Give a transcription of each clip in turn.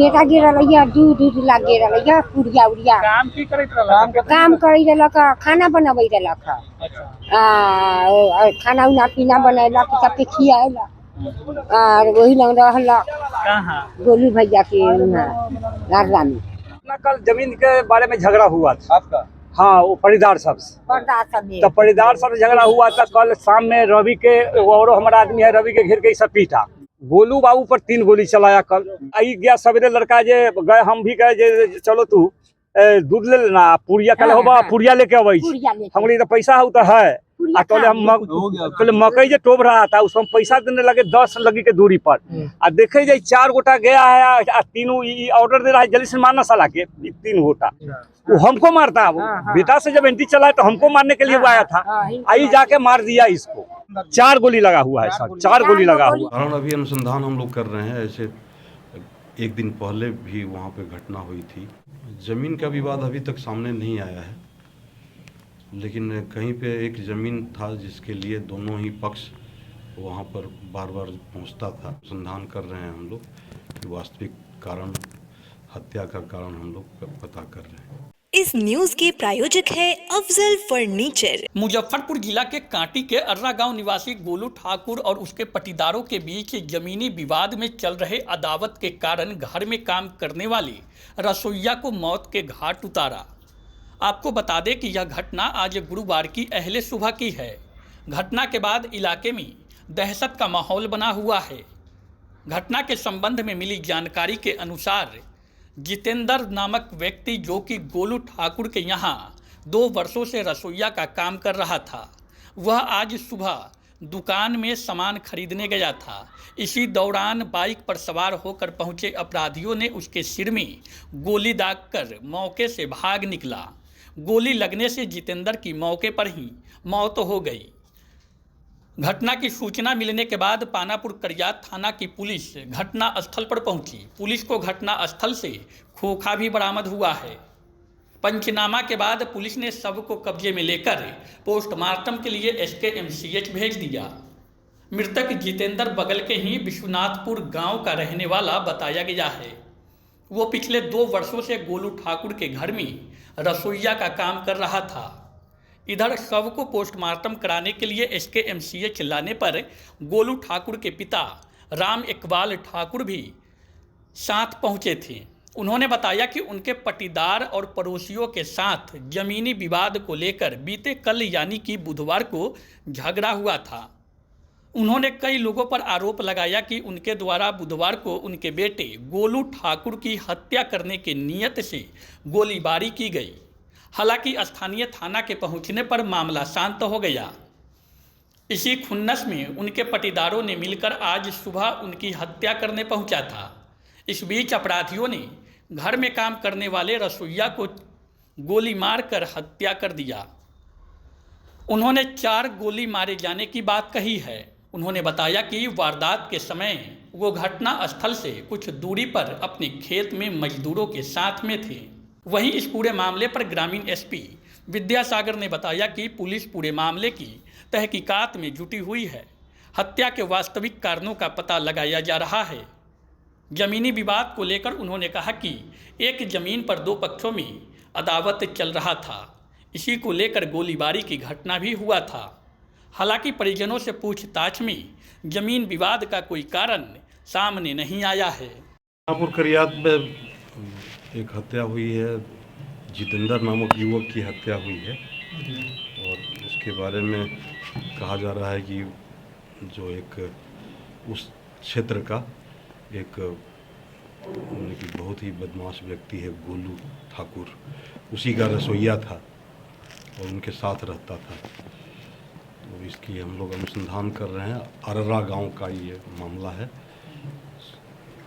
बेटा गिरल है, दूध लाग गिरल है, पुड़िया उड़िया काम की करत रहला काम करी रहलक, खाना बनबै रहलक, खाना उना पीना बनैलक, सबके खियालक और वही लग रहलक कहाँ गोलू भैया के घरला में। कल जमीन के बारे में झगड़ा हुआ था आपका? हाँ, वो परिदार साहब से। तो परिदार साहब से झगड़ा हुआ था कल शाम में। रवि के और हमारा आदमी है, रवि के घेर के सब पीटा। गोलू बाबू पर 3 गोली चलाया कल। आई गया सवेरे लड़का जे गए, हम भी गए जे चलो तू दूध ले लेना, पुड़िया कल होबा, पुड़िया लेके अबै हमरे तो पैसा हो तो है। आ कल हम पहले मकई जे टोब रहा था, उसको हम पैसा देने लगे 10 लगी के दूरी पर। आ देखे जाए 4 गोटा गया है, आ तीनों ऑर्डर दे रहा है जल्दी से मारना साला के 3 गोटा। वो हमको मारता है, बेटा से जब एंटी चला तो हमको मारने के लिए वो आया था, आई जाके मार दिया इसको। 4 गोली लगा हुआ है सर, 4 गोली लगा हुआ। कारण अभी अनुसंधान हम लोग कर रहे हैं। ऐसे एक दिन पहले भी वहाँ पे घटना हुई थी। ज़मीन का विवाद अभी तक सामने नहीं आया है, लेकिन कहीं पे एक ज़मीन था जिसके लिए दोनों ही पक्ष वहाँ पर बार बार पहुँचता था। अनुसंधान कर रहे हैं हम लोग कि वास्तविक कारण, हत्या का कारण हम लोग पता कर रहे हैं। इस न्यूज के प्रायोजक है अफजल फर्नीचर। मुजफ्फरपुर जिला के कांटी के अर्रा गांव निवासी गोलू ठाकुर और उसके पटीदारों के बीच जमीनी विवाद में चल रहे अदावत के कारण घर में काम करने वाली रसोइया को मौत के घाट उतारा। आपको बता दें कि यह घटना आज गुरुवार की अहले सुबह की है। घटना के बाद इलाके में दहशत का माहौल बना हुआ है। घटना के संबंध में मिली जानकारी के अनुसार जितेंद्र नामक व्यक्ति, जो कि गोलू ठाकुर के यहाँ 2 वर्षों से रसोइया का काम कर रहा था, वह आज सुबह दुकान में सामान खरीदने गया था। इसी दौरान बाइक पर सवार होकर पहुंचे अपराधियों ने उसके सिर में गोली दागकर मौके से भाग निकला। गोली लगने से जितेंद्र की मौके पर ही मौत हो गई। घटना की सूचना मिलने के बाद पानापुर करियात थाना की पुलिस घटना स्थल पर पहुंची। पुलिस को घटना स्थल से खोखा भी बरामद हुआ है। पंचनामा के बाद पुलिस ने शव को कब्जे में लेकर पोस्टमार्टम के लिए SKMCH भेज दिया। मृतक जितेंद्र बगल के ही विश्वनाथपुर गांव का रहने वाला बताया गया है। वो पिछले 2 वर्षों से गोलू ठाकुर के घर में रसोइया का काम कर रहा था। इधर शव को पोस्टमार्टम कराने के लिए SKMCH लाने पर गोलू ठाकुर के पिता राम इकबाल ठाकुर भी साथ पहुंचे थे। उन्होंने बताया कि उनके पटीदार और पड़ोसियों के साथ जमीनी विवाद को लेकर बीते कल यानी कि बुधवार को झगड़ा हुआ था। उन्होंने कई लोगों पर आरोप लगाया कि उनके द्वारा बुधवार को उनके बेटे गोलू ठाकुर की हत्या करने के नियत से गोलीबारी की गई। हालांकि स्थानीय थाना के पहुंचने पर मामला शांत हो गया। इसी खुन्नस में उनके पटीदारों ने मिलकर आज सुबह उनकी हत्या करने पहुंचा था। इस बीच अपराधियों ने घर में काम करने वाले रसोइया को गोली मारकर हत्या कर दिया। उन्होंने 4 गोली मारे जाने की बात कही है। उन्होंने बताया कि वारदात के समय वो घटना स्थल से कुछ दूरी पर अपने खेत में मजदूरों के साथ में थे। वहीं इस पूरे मामले पर ग्रामीण SP विद्यासागर ने बताया कि पुलिस पूरे मामले की तहकीकात में जुटी हुई है। हत्या के वास्तविक कारणों का पता लगाया जा रहा है। जमीनी विवाद को लेकर उन्होंने कहा कि एक जमीन पर 2 पक्षों में अदावत चल रहा था। इसी को लेकर गोलीबारी की घटना भी हुआ था। हालांकि परिजनों से पूछताछ में जमीन विवाद का कोई कारण सामने नहीं आया है। पानापुर करियात में एक हत्या हुई है, जितेंद्र नामक युवक की हत्या हुई है और उसके बारे में कहा जा रहा है कि जो एक उस क्षेत्र का एक बहुत ही बदमाश व्यक्ति है गोलू ठाकुर, उसी का रसोइया था और उनके साथ रहता था। तो इसकी हम लोग अनुसंधान कर रहे हैं। अर्रा गांव का ये मामला है।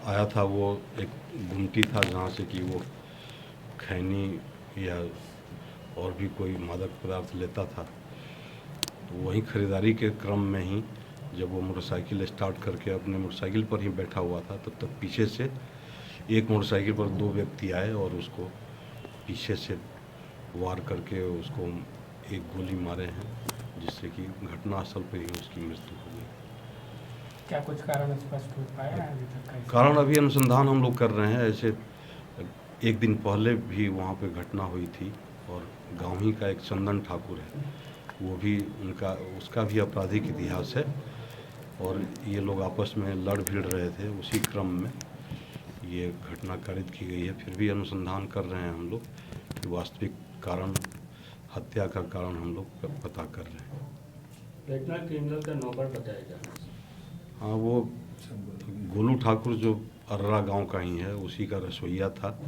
आया था वो एक गुमटी था जहाँ से कि वो खैनी या और भी कोई मादक पदार्थ लेता था। तो वहीं ख़रीदारी के क्रम में ही जब वो मोटरसाइकिल स्टार्ट करके अपने मोटरसाइकिल पर ही बैठा हुआ था, तब तक पीछे से एक मोटरसाइकिल पर 2 व्यक्ति आए और उसको पीछे से वार करके उसको एक गोली मारे हैं, जिससे कि घटनास्थल पर ही उसकी मृत्यु हो गई। क्या कुछ कारण स्पष्ट हो पाया है अभी तक का? कारण अभी अनुसंधान हम लोग कर रहे हैं। ऐसे एक दिन पहले भी वहाँ पे घटना हुई थी और गाँव ही का एक चंदन ठाकुर है, वो भी उसका भी आपराधिक इतिहास है और ये लोग आपस में लड़ भिड़ रहे थे। उसी क्रम में ये घटना कारित की गई है। फिर भी अनुसंधान कर रहे हैं हम लोग कि वास्तविक कारण, हत्या का कारण हम लोग पता कर रहे हैं। घटना क्रिमिनल का नंबर बताया जाए। हाँ, वो गोलू ठाकुर जो अर्रा गांव का ही है, उसी का रसोइया था,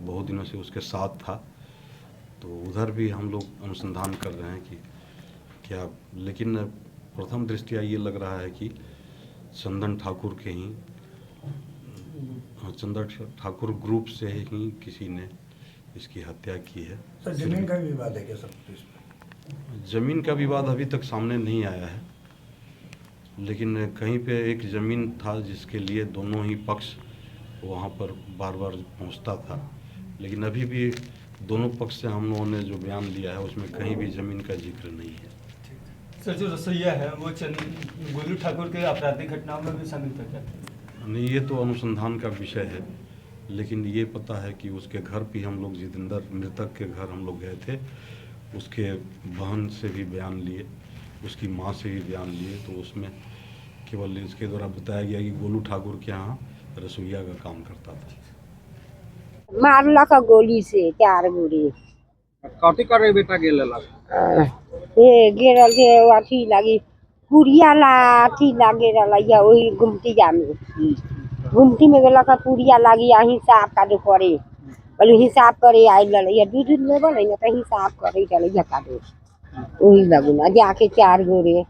बहुत दिनों से उसके साथ था। तो उधर भी हम लोग अनुसंधान कर रहे हैं कि क्या, लेकिन प्रथम दृष्टया ये लग रहा है कि चंदन ठाकुर के ही, चंदन ठाकुर ग्रुप से ही किसी ने इसकी हत्या की है। सर, जमीन का भी विवाद है क्या सर इसमें? ज़मीन का विवाद अभी तक सामने नहीं आया है, लेकिन कहीं पे एक ज़मीन था जिसके लिए दोनों ही पक्ष वहाँ पर बार बार पहुँचता था, लेकिन अभी भी दोनों पक्ष से हम लोगों ने जो बयान लिया है उसमें कहीं भी ज़मीन का जिक्र नहीं है। सर, जो रसोइया है वो गोलू ठाकुर के आपराधिक घटनाओं में भी शामिल था क्या? नहीं, ये तो अनुसंधान का विषय है, लेकिन ये पता है कि उसके घर भी हम लोग, जितेंद्र मृतक के घर हम लोग गए थे, उसके बहन से भी बयान लिए, उसकी माँ से भी बयान लिए, तो उसमें केवल इसके द्वारा बताया गया कि गोलू ठाकुर के यहाँ रसोइया का काम करता था। मारला का गोली से 4 गोली। कथी कर रहे बेटा गेल ये गिरल के अथी लगी पुरिया ला, अथी लागे रहा वही गुमटिया में, गुमटी में गेला का पुरिया लागी आ हिसाब का दे करे, बोले हिसाब करे आई लड़ैया दूध लेवल है ना, तो हिसाब करे चलैया का दे वही लगू ना जाके 4 गोरे।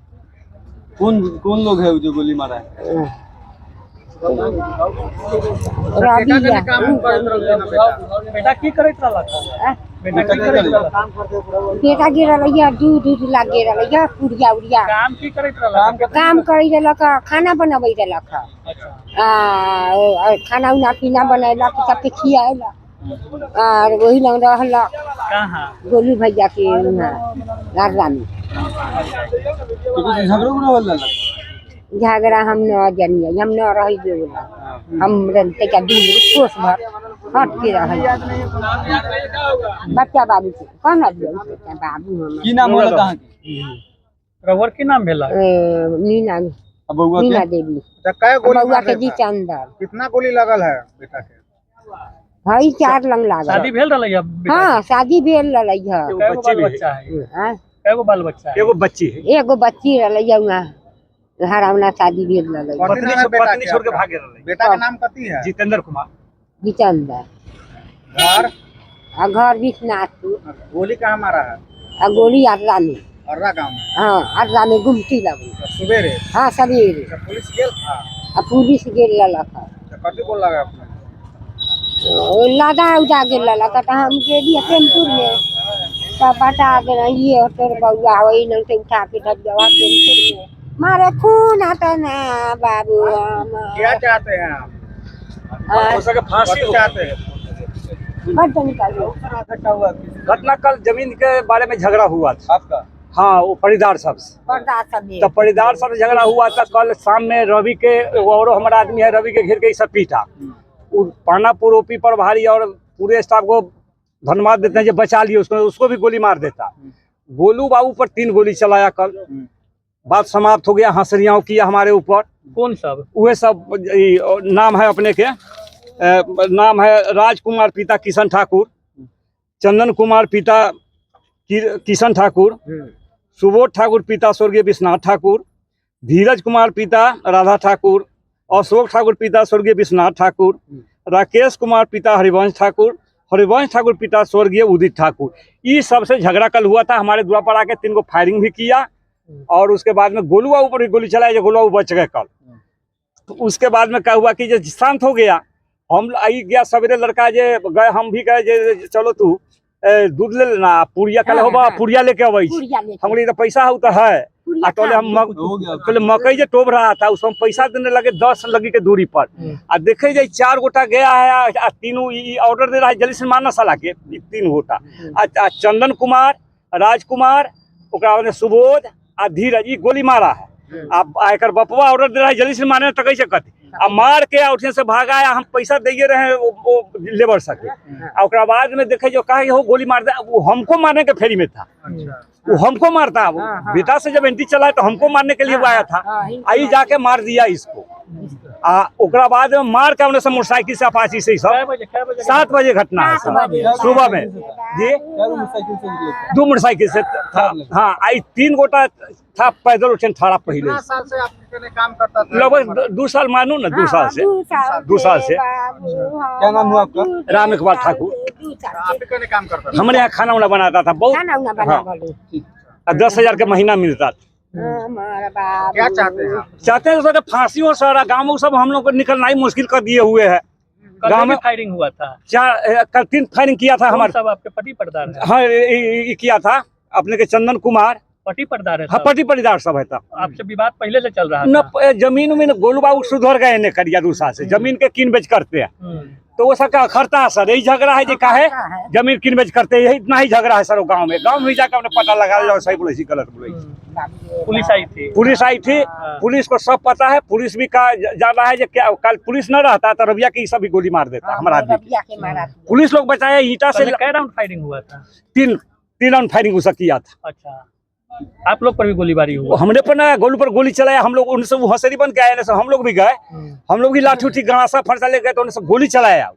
कौन लोग है जो गोली मारा है? बेटा की करत रहला था? बेटा की करत रहला? बेटा गिरल दूध लागे रहा पुरिया उरिया काम की करत रहला? काम करे रहलक, खाना बनबै रहलक, खाना उना पीना बनैलक, सबके खियाला और वही लग रहलक कहाँ? गोलू भैया के अर्रा में। झगड़ा हम न जानिए, हम न रही देवला, हम रहते क्या दूर कोस भर हट के रह बच्चा बाबू से कहना दिया बाबू हम की नाम होला कहाँ की? रवर की नाम भेला? मीना, बउआ के? मीना देवी। काय गोली बउआ मार के रहे जी था? चंदर कितना गोली लगल है बेटा के? हई 4 लंग लागल। शादी भेल रहलै? हाँ, शादी भेल रहलै है। कैगो बाल बच्चा है? कैगो बाल बच्चा है? एगो बच्ची है। एगो बच्ची रहलै वहाँ हरावना शादी भेल रहलै। पत्नी छोड़ के भागे रहलै। बेटा के नाम कथी है? जितेंद्र कुमार। जितेंद्र। घर? घर विश्वनाथपुर। गोली कहाँ मारा है? गोली अर्रा में। अर्रा गांव में? हाँ, अर्रा में गुमटी लगू। सवेरे? हाँ, सवेरे। पुलिस गेल था? पुलिस गेल ललक। कथी बोल लगा अपने? लादा उदा गेल ललक, तो हम गेलिए टेम्पू में, तब बता देना ये तोर बउआ वही नहीं तो उठा के धर जावा टेम्पू में, मारे खून आता ना बाबू। हम क्या चाहते हैं आप? फांसी चाहते हैं? घटना कल जमीन के बारे में झगड़ा हुआ था आपका? हाँ, वो परिदार साहब से। तो परिदार साहब से झगड़ा हुआ था कल शाम में। रवि के और हमारा आदमी है, रवि के घेर के सब पीटा, पानापुर ओपी पर भारी और पूरे स्टाफ को धन्यवाद देते हैं जो बचा लिए उसको भी गोली मार देता। गोलू बाबू पर 3 गोली चलाया कल, बात समाप्त हो गया। हंसरियाँ किया हमारे ऊपर। कौन सब? वह सब नाम है अपने के, नाम है राजकुमार पिता किशन ठाकुर, चंदन कुमार पिता किशन ठाकुर, सुबोध ठाकुर पिता स्वर्गीय विश्वनाथ ठाकुर, धीरज कुमार पिता राधा ठाकुर, अशोक ठाकुर पिता स्वर्गीय विश्वनाथ ठाकुर, राकेश कुमार पिता हरिवंश ठाकुर, हरिवंश ठाकुर पिता स्वर्गीय उदित ठाकुर। इस सबसे झगड़ा कल हुआ था। हमारे द्वार पर आके 3 को फायरिंग भी किया और उसके बाद में गोलू बाबू पर भी गोली चलाई, जो गोलू बाबू बच गए कल। तो उसके बाद में क्या हुआ कि जो शांत हो गया, हम आई गया सवेरे, लड़का जे गए, हम भी गए जे चलो तू दूध ले लेना, पुरिया कल होगा, पुरिया लेके अबै हम बोले पैसा हो तो है। आ तोले हम मकई जे टोब रहा था उसमें पैसा देने लगे 10 लगी के दूरी पर। आ देखे जाए 4 गोटा गया है आ 3 ऑर्डर दे रहा है जल्दी से मारना साला के 3 गोटा। चंदन कुमार, राजकुमार, सुबोध आ धीरज गोली मारा है। अब आकर बपवा ऑर्डर दे रहा है जल्दी से मारने तक कैसे कहते अब मार के उठने से भागा या हम पैसा दे रहे हैं वो लेबर सके और बाद में देखे जो कहा हो गोली मार दे वो हमको मारने के फेरी में था वो हमको मारता वो बेटा से जब एंटी चला तो हमको मारने के लिए वो आया था आई जाके मार दिया इसको ओकरा बाद में मार के से मोटरसाइकिल से अपाची से सब 7 बजे घटना है सुबह में जी 2 मोटरसाइकिल से हाँ आई 3 गोटा था पैदल उठे थाड़ा पहले साल से आप काम करता था लगभग 2 साल मानू ना 2 साल से 2 साल से क्या नाम हुआ आपका राम इकबाल ठाकुर आप ही काम करता था हमारे यहाँ खाना वाना बनाता था बहुत 10,000 का महीना मिलता था क्या चाहते हैं आप? चाहते हैं सर फांसी और सारा गाँव में सब हम लोग को निकलना ही मुश्किल कर दिए हुए है गांव में फायरिंग हुआ था 3 फायरिंग किया था हमारे सब आपके पति पर्दार है हाँ ये किया था अपने के चंदन कुमार पति पर्दार है हाँ सब? पटी परिदार सब है था आपसे विवाद पहले से चल रहा न था जमीन उमीन गोलू बाबू सुधर गए ने करिया 2 साल से जमीन के किन बेच करते हैं तो वो सबका खरता है सर यही झगड़ा है जी का है जमीन किन बेच करते हैं इतना ही झगड़ा है सर वो गाँव में जाकर अपने पता लगा जाओ सही बोले गलत बोले पुलिस आई थी पुलिस को सब पता है पुलिस भी का जाना है जो क्या कल पुलिस न रहता तो रबिया की सब भी गोली मार देता हमारा आदमी पुलिस लोग बचाया ईटा से कै राउंड फायरिंग हुआ था 3 राउंड फायरिंग उसका किया था अच्छा आप लोग पर भी गोलीबारी हुआ हमने पर ना गोलू पर गोली चलाया हम लोग उनसे वो हंसरी बन के आए ना हम लोग भी गए हम लोग भी लाठी उठी गणासा फरसा ले गए तो उनसे गोली चलाया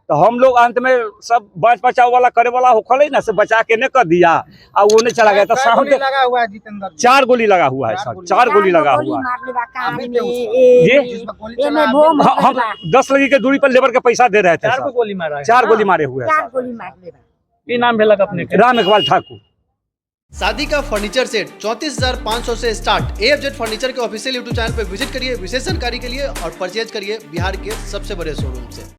तो हम लोग अंत में सब बच बचाव वाला करे वाला होखले ना से बचा के ने कर दिया और वो नहीं चला गया तो सामने लगा हुआ है जितेंद्र 4 गोली लगा हुआ है सर 4 गोली लगा हुआ है जी हम 10 लगी के दूरी पर लेबर के पैसा दे रहे थे 4 गोली मारा है 4 गोली मारे हुए हैं की नाम भेलक अपने के राम इकबाल ठाकुर शादी का फर्नीचर सेट 34,500 से स्टार्ट। AFZ फर्नीचर के ऑफिशियल यूट्यूब चैनल पर विजिट करिए विशेष जानकारी के लिए और परचेज करिए बिहार के सबसे बड़े शोरूम से।